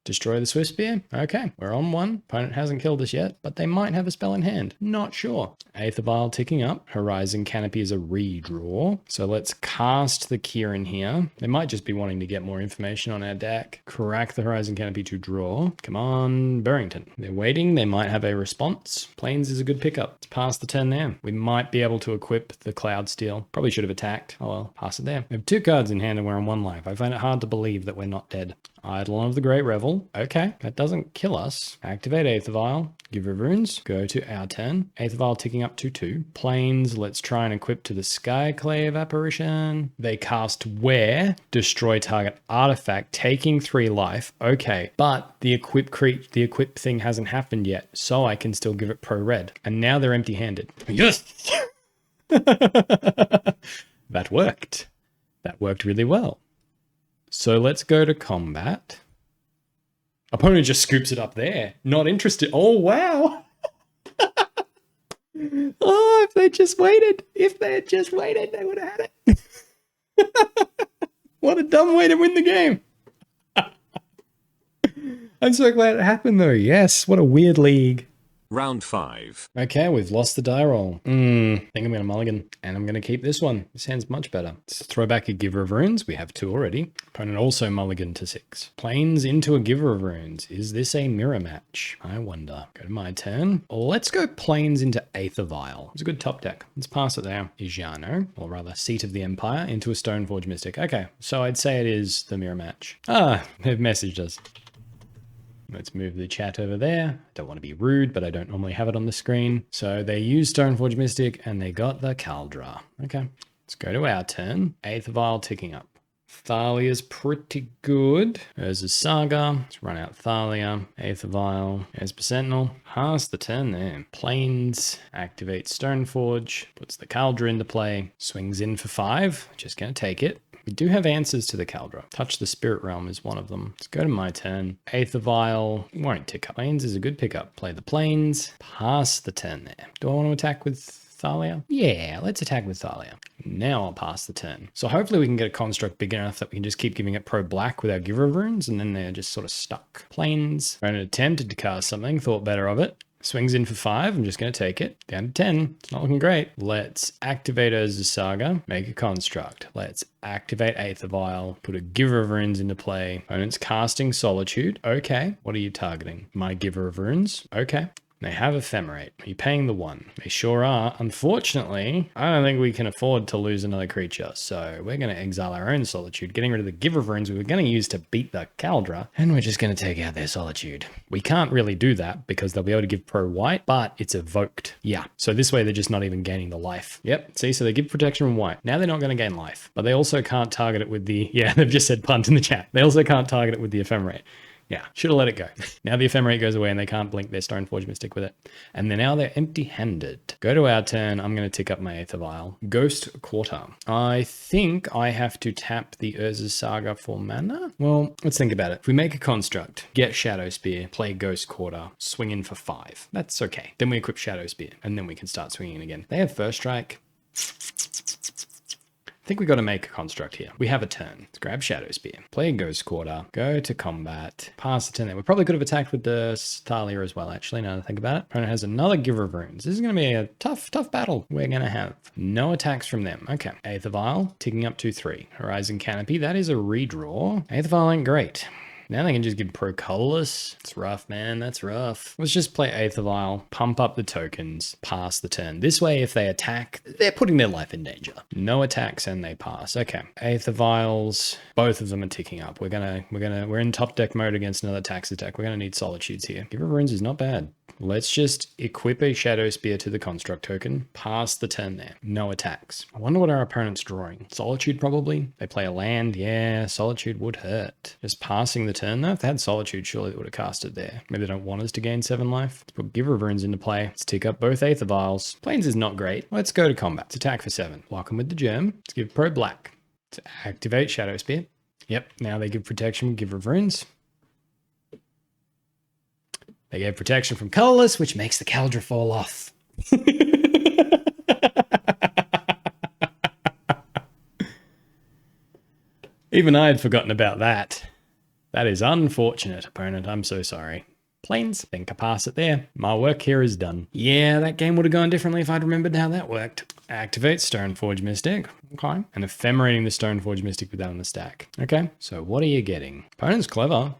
Destroy the Swiftspear. Okay, we're on one. Opponent hasn't killed us yet, but they might have a spell in hand. Not sure. Aether Vial ticking up. Horizon Canopy is a redraw. So let's cast the Kirin here. They might just be wanting to get more information on our deck. Crack the Horizon Canopy to draw. Come on, Burrenton. They're waiting. They might have a response. Plains is a good pickup. Let's pass the turn there. We might be able to equip the Cloudsteel. Probably should have attacked. Oh well, pass it there. We have 2 cards in hand and we're on 1 life. I find it hard to believe that we're not dead. Eidolon of the Great Revel. Okay, that doesn't kill us. Activate Aether Vial. Give her runes. Go to our turn. Aether Vial ticking up to 2. Plains, let's try and equip to the Skyclave Apparition. They cast Wear. Destroy target artifact, taking 3 life. Okay, but the equip thing hasn't happened yet, so I can still give it pro red. And now they're empty-handed. Yes! That worked. That worked really well. So let's go to combat. Opponent just scoops it up there. Not interested. Oh, wow. Oh, if they just waited. If they had just waited, they would have had it. What a dumb way to win the game. I'm so glad it happened though. Yes, what a weird league. Round 5. Okay, we've lost the die roll. I think I'm going to mulligan. And I'm going to keep this one. This hand's much better. Let's throw back a Giver of Runes. We have 2 already. Opponent also mulligan to 6. Plains into a Giver of Runes. Is this a mirror match? I wonder. Go to my turn. Let's go Plains into Aether Vial. It's a good top deck. Let's pass it there. Eiganjo, or rather Seat of the Empire, into a Stoneforge Mystic. Okay, so I'd say it is the mirror match. Ah, they've messaged us. Let's move the chat over there. Don't want to be rude, but I don't normally have it on the screen. So they used Stoneforge Mystic and they got the Kaldra. Okay, let's go to our turn. Aether Vial ticking up. Thalia's pretty good. There's a Saga. Let's run out Thalia. Aether Vial. Esper Sentinel. Pass the turn there. Plains. Activate Stoneforge. Puts the Kaldra into play. Swings in for 5. Just gonna take it. We do have answers to the Kaldra. Touch the Spirit Realm is one of them. Let's go to my turn. Aether Vial won't tick up. Plains is a good pickup. Play the Plains. Pass the turn there. Do I want to attack with Thalia? Yeah, let's attack with Thalia. Now I'll pass the turn. So hopefully we can get a construct big enough that we can just keep giving it pro black with our Giver of Runes, and then they're just sort of stuck. Plains. Ran attempted to cast something, thought better of it. Swings in for 5. I'm just going to take it. Down to 10. It's not looking great. Let's activate Urza Saga. Make a construct. Let's activate Aether Vial. Put a Giver of Runes into play. Opponent's casting Solitude. Okay. What are you targeting? My Giver of Runes. Okay. They have Ephemerate. Are you paying the 1? They sure are. Unfortunately, I don't think we can afford to lose another creature. So we're going to exile our own Solitude, getting rid of the Giver of Runes we were going to use to beat the Kaldra. And we're just going to take out their Solitude. We can't really do that because they'll be able to give pro white, but it's evoked. Yeah. So this way they're just not even gaining the life. Yep. See, so they give protection from white. Now they're not going to gain life, but they also can't target it with the, yeah, they've just said punt in the chat. They also can't target it with the Ephemerate. Yeah, should have let it go. Now the Ephemerate goes away and they can't blink their Stoneforge Mystic with it. And then now they're empty-handed. Go to our turn. I'm going to tick up my Aether Vial. Ghost Quarter. I think I have to tap the Urza Saga for mana. Well, let's think about it. If we make a construct, get Shadowspear, play Ghost Quarter, swing in for 5. That's okay. Then we equip Shadowspear and then we can start swinging again. They have First Strike. I think we got to make a construct here. We have a turn. Let's grab Shadowspear, play a Ghost Quarter, go to combat, pass the turn there. We probably could have attacked with the Thalia as well, actually, now that I think about it. Opponent has another Giver of Runes. This is going to be a tough battle. We're going to have no attacks from them. Okay. Aether Vial, ticking up to 3. Horizon Canopy, that is a redraw. Aether Vial ain't great. Now they can just give pro colorless. It's rough, man. That's rough. Let's just play Aether Vial, pump up the tokens, pass the turn. This way, if they attack, they're putting their life in danger. No attacks and they pass. Okay. Aether Vials, both of them are ticking up. We're in top deck mode against another tax attack. We're gonna need Solitudes here. Giver of Runes is not bad. Let's just equip a Shadowspear to the construct token, pass the turn there. No attacks. I wonder what our opponent's drawing. Solitude probably. They play a land. Yeah, Solitude would hurt. Just passing the turn though. If they had Solitude, surely they would have cast it there. Maybe they don't want us to gain 7 life. Let's put Giver of Runes into play. Let's tick up both Aether Vials. Plains is not great. Let's go to combat. Let's attack for 7. Lock them with the Germ. Let's give pro black. To activate Shadowspear. Yep, now they give protection with Giver of Runes. They gave protection from colorless, which makes the Kaldra fall off. Even I had forgotten about that. That is unfortunate, opponent. I'm so sorry. Planes, think I pass it there. My work here is done. Yeah, that game would have gone differently if I'd remembered how that worked. Activate Stoneforge Mystic. Okay. And ephemerating the Stoneforge Mystic with that on the stack. Okay. So what are you getting? Opponent's clever.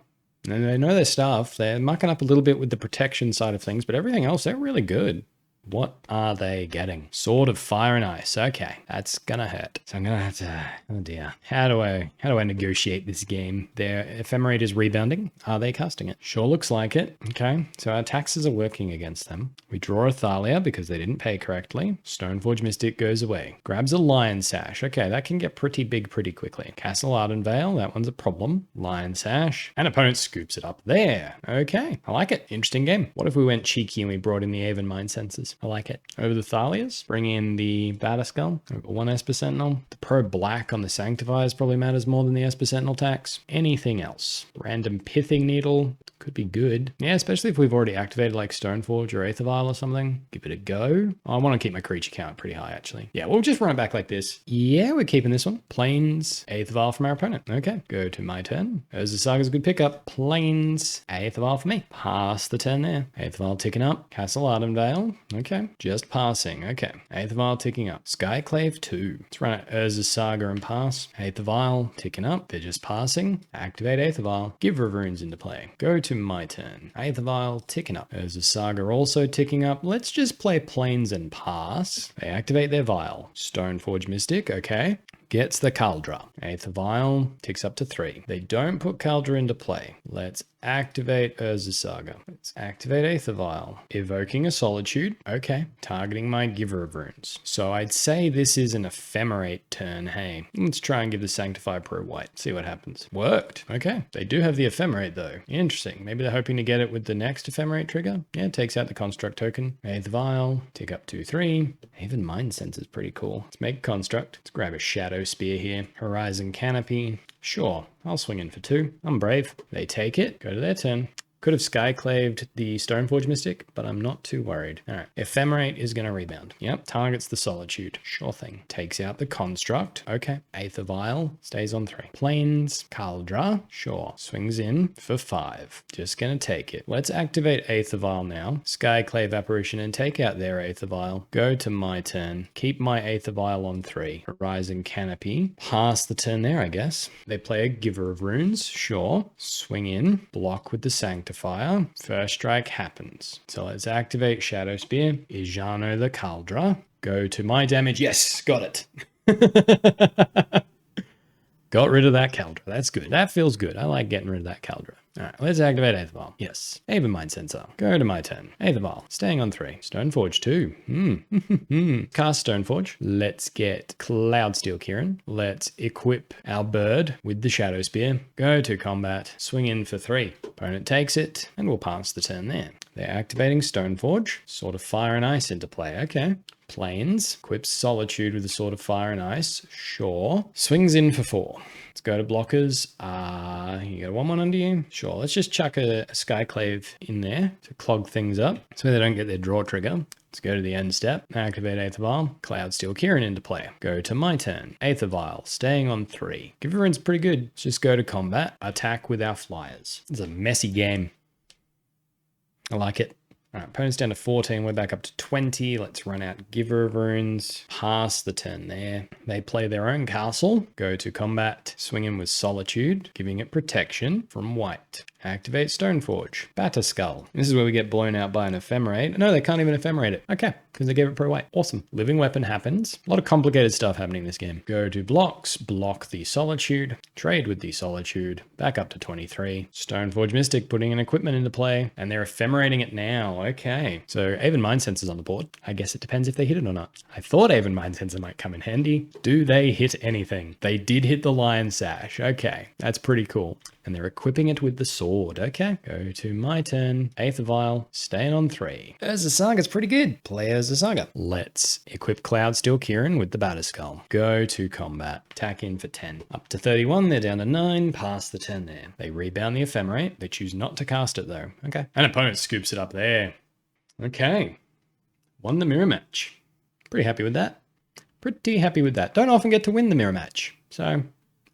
And they know their stuff. They're mucking up a little bit with the protection side of things, but everything else, they're really good. What are they getting? Sword of Fire and Ice. Okay, that's gonna hurt. So I'm gonna have to, oh dear. How do I negotiate this game? Their Ephemerate is rebounding. Are they casting it? Sure looks like it. Okay, so our taxes are working against them. We draw a Thalia because they didn't pay correctly. Stoneforge Mystic goes away. Grabs a Lion Sash. Okay, that can get pretty big pretty quickly. Castle Ardenvale, that one's a problem. Lion Sash. And opponent scoops it up there. Okay, I like it. Interesting game. What if we went cheeky and we brought in the Aven Mindcensors? I like it. Over the Thalias, bring in the Batterskull. Over one Esper Sentinel. The Pro Black on the Sanctifiers probably matters more than the Esper Sentinel tax. Anything else? Random Pithing Needle. Could be good. Yeah, especially if we've already activated like Stoneforge or Aether Vial or something. Give it a go. Oh, I want to keep my creature count pretty high, actually. Yeah, we'll just run it back like this. Yeah, we're keeping this one. Plains, Aether Vial from our opponent. Okay, go to my turn. Urza Saga's a good pickup. Plains, Aether Vial for me. Pass the turn there. Aether Vial ticking up. Castle Ardenvale. Okay, just passing. Okay, Aether Vial ticking up. Skyclave 2. Let's run out Urza Saga and pass. Aether Vial ticking up. They're just passing. Activate Aether Vial. Give Runes into play. Go to my turn. Aether Vial ticking up. Urza Saga also ticking up. Let's just play Plains and pass. They activate their Vial. Stoneforge Mystic. Okay. Gets the Kaldra. Aether Vial ticks up to 3. They don't put Kaldra into play. Let's activate Urza Saga. Let's activate Aether Vial. Evoking a Solitude. Okay. Targeting my Giver of Runes. So I'd say this is an Ephemerate turn. Hey, let's try and give the Sanctifier Pro White. See what happens. Worked. Okay. They do have the Ephemerate though. Interesting. Maybe they're hoping to get it with the next Ephemerate trigger. Yeah, it takes out the Construct token. Aether Vial. Tick up 2/3. Aven Mindcensor is pretty cool. Let's make Construct. Let's grab a Shadowspear here. Horizon Canopy. Sure, I'll swing in for 2. I'm brave. They take it. Go to their turn. Could have Skyclaved the Stoneforge Mystic, but I'm not too worried. All right, Ephemerate is going to rebound. Yep, targets the Solitude. Sure thing. Takes out the Construct. Okay, Aether Vial stays on 3. Plains, Kaldra. Sure, swings in for 5. Just going to take it. Let's activate Aether Vial now. Skyclave Apparition and take out their Aether Vial. Go to my turn. Keep my Aether Vial on 3. Horizon Canopy. Pass the turn there, I guess. They play a Giver of Runes. Sure. Swing in. Block with the Sanctifier. First strike happens. So let's activate Shadowspear. Eiganjo the Kaldra. Go to my damage. Yes, got it. Got rid of that Kaldra. That's good. That feels good. I like getting rid of that Kaldra. All right, let's activate Aether Vial. Yes. Aven Mindcensor. Go to my turn. Aether Vial. Staying on 3. Stoneforge 2. Cast Stoneforge. Let's get Cloudsteel Kirin. Let's equip our bird with the Shadowspear. Go to combat. Swing in for 3. Opponent takes it, and we'll pass the turn there. They're activating Stoneforge. Sword of Fire and Ice into play. Okay. Plains. Equips Solitude with a Sword of Fire and Ice. Sure. Swings in for 4. Let's go to blockers. You got 1/1 under you? Sure. Let's just chuck a Skyclave in there to clog things up so they don't get their draw trigger. Let's go to the end step. Activate Aether Vial. Cloudsteel Kirin into play. Go to my turn. Aether Vial. Staying on 3. Give everyone's pretty good. Let's just go to combat. Attack with our flyers. It's a messy game. I like it. All right, opponent's down to 14. We're back up to 20. Let's run out Giver of Runes. Pass the turn there. They play their own castle. Go to combat. Swing in with Solitude, giving it protection from white. Activate Stoneforge. Batterskull. This is where we get blown out by an Ephemerate. No, they can't even Ephemerate it. Okay, because they gave it Pro White. Awesome. Living Weapon happens. A lot of complicated stuff happening in this game. Go to blocks. Block the Solitude. Trade with the Solitude. Back up to 23. Stoneforge Mystic putting an equipment into play. And they're Ephemerating it now. Okay. So Aven Mindcensor's on the board. I guess it depends if they hit it or not. I thought Aven Mindcensor might come in handy. Do they hit anything? They did hit the Lion Sash. Okay. That's pretty cool. And they're equipping it with the sword. Okay. Go to my turn. Aether Vial. Staying on 3. Urza Saga's pretty good. Play Urza Saga. Let's equip Cloudsteel Kirin with the Batterskull. Go to combat. Attack in for 10. Up to 31. They're down to 9. Pass the turn there. They rebound the Ephemerate. They choose not to cast it though. Okay. An opponent scoops it up there. Okay. Won the mirror match. Pretty happy with that. Pretty happy with that. Don't often get to win the mirror match. So,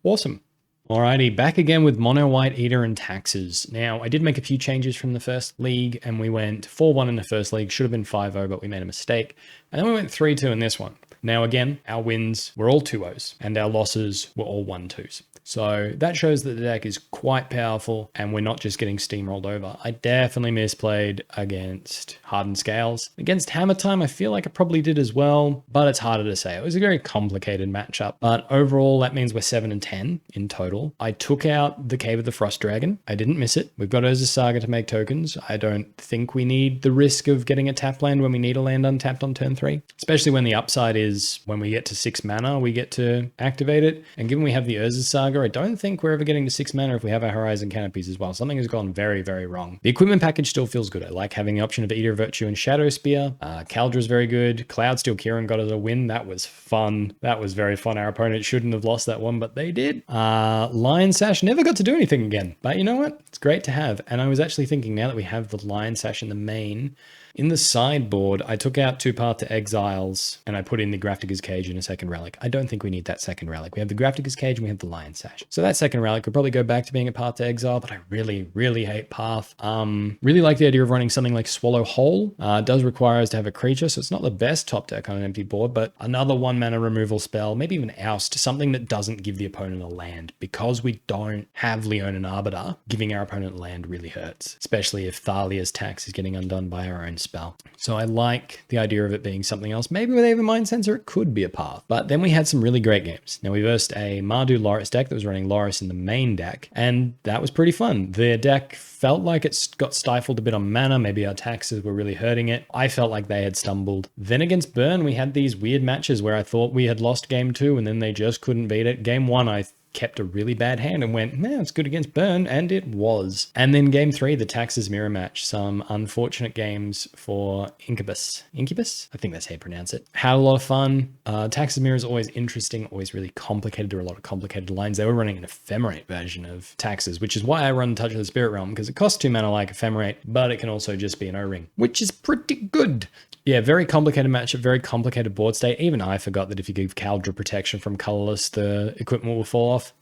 awesome. Alrighty, back again with Mono White Eater and Taxes. Now, I did make a few changes from the first league, and we went 4-1 in the first league. Should have been 5-0, but we made a mistake. And then we went 3-2 in this one. Now, again, our wins were all 2-0s, and our losses were all 1-2s. So that shows that the deck is quite powerful, and we're not just getting steamrolled over. I definitely misplayed against Hardened Scales. Against Hammer Time, I feel like I probably did as well, but it's harder to say. It was a very complicated matchup, but overall, that means we're 7-10 in total. I took out the Cave of the Frost Dragon. I didn't miss it. We've got Urza Saga to make tokens. I don't think we need the risk of getting a tap land when we need a land untapped on turn 3, especially when the upside is when we get to 6 mana, we get to activate it. And given we have the Urza Saga, I don't think we're ever getting to 6 mana if we have our Horizon Canopies as well. Something has gone very, very wrong. The equipment package still feels good. I like having the option of Eater of Virtue and Shadowspear. Kaldra's very good. Cloudsteel Kirin got us a win. That was fun. That was very fun. Our opponent shouldn't have lost that one, but they did. Lion Sash never got to do anything again. But you know what? It's great to have. And I was actually thinking, now that we have the Lion Sash in the main, in the sideboard, I took out 2 Path to Exiles and I put in the Grafdiggers Cage and a second relic. I don't think we need that second relic. We have the Grafdiggers Cage and we have the Lion Sash. So that second relic could probably go back to being a Path to Exile, but I really, really hate Path. Really like the idea of running something like Swallow Whole. It does require us to have a creature, so it's not the best top deck on an empty board, but another 1 mana removal spell, maybe even Oust, something that doesn't give the opponent a land. Because we don't have Leonin Arbiter, giving our opponent land really hurts, especially if Thalia's Tax is getting undone by our own spell. So I like the idea of it being something else. Maybe with Aven Mindcensor, it could be a path. But then we had some really great games. Now we versed a Mardu Loris deck that was running Loris in the main deck, and that was pretty fun. The deck felt like it got stifled a bit on mana. Maybe our taxes were really hurting it. I felt like they had stumbled. Then against Burn, we had these weird matches where I thought we had lost game 2 and then they just couldn't beat it. Game 1, I kept a really bad hand and went, man, it's good against Burn, and it was. And then game 3, the Taxes mirror match. Some unfortunate games for Incubus. Incubus? I think that's how you pronounce it. Had a lot of fun. Taxes mirror is always interesting, always really complicated. There are a lot of complicated lines. They were running an Ephemerate version of Taxes, which is why I run Touch of the Spirit Realm, because it costs 2 mana like Ephemerate, but it can also just be an O-ring, which is pretty good. Yeah, very complicated matchup, very complicated board state. Even I forgot that if you give Kaldra protection from colorless, the equipment will fall off.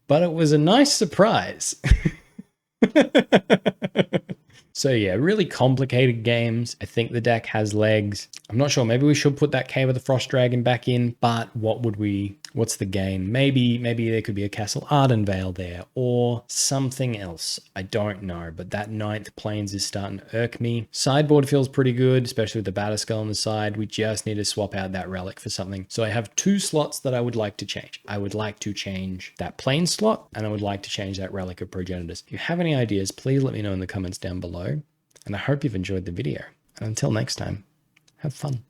But it was a nice surprise. So yeah, really complicated games. I think the deck has legs. I'm not sure. Maybe we should put that Cave of the Frost Dragon back in, but what's the gain? Maybe there could be a Castle Ardenvale there or something else. I don't know, but that 9th Plains is starting to irk me. Sideboard feels pretty good, especially with the Batterskull on the side. We just need to swap out that relic for something. So I have 2 slots that I would like to change. I would like to change that Plains slot, and I would like to change that Relic of Progenitus. If you have any ideas, please let me know in the comments down below. And I hope you've enjoyed the video. And until next time, have fun.